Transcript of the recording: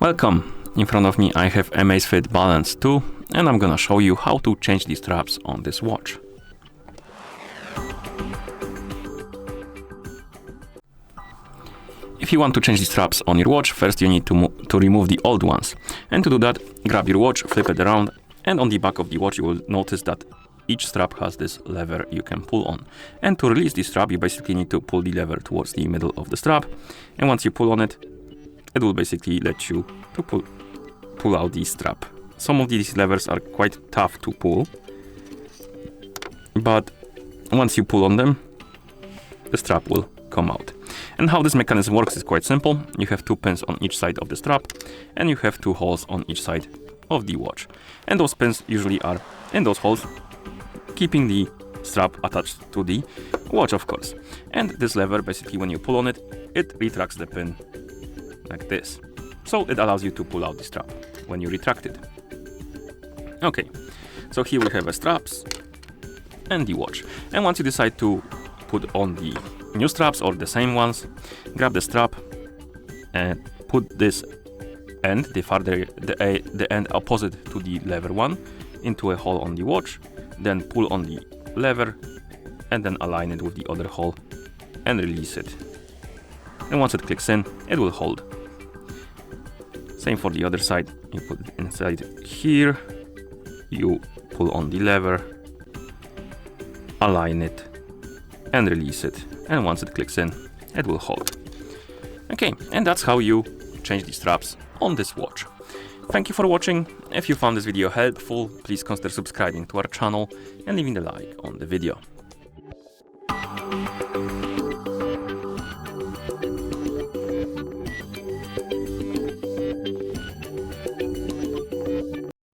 Welcome! In front of me I have AMAZFIT Balance 2 and I'm gonna show you how to change the straps on this watch. If you want to change the straps on your watch, first you need to remove the old ones. And to do that, grab your watch, flip it around, and on the back of the watch you will notice that each strap has this lever you can pull on. And to release the strap, you basically need to pull the lever towards the middle of the strap. And once you pull on it, it will basically let you to pull out the strap. Some of these levers are quite tough to pull, but once you pull on them, the strap will come out. And how this mechanism works is quite simple. You have two pins on each side of the strap, and you have two holes on each side of the watch. And those pins usually are in those holes, keeping the strap attached to the watch, of course. And this lever, basically when you pull on it, it retracts the pin like this. So it allows you to pull out the strap when you retract it. Okay, so here we have the straps and the watch. And once you decide to put on the new straps or the same ones, grab the strap and put this end, the end opposite to the lever one, into a hole on the watch. Then pull on the lever and then align it with the other hole and release it. And once it clicks in, it will hold. Same for the other side. You put it inside here, you pull on the lever, align it and release it. And once it clicks in, it will hold. Okay, and that's how you change the straps on this watch. Thank you for watching. If you found this video helpful, please consider subscribing to our channel and leaving a like on the video.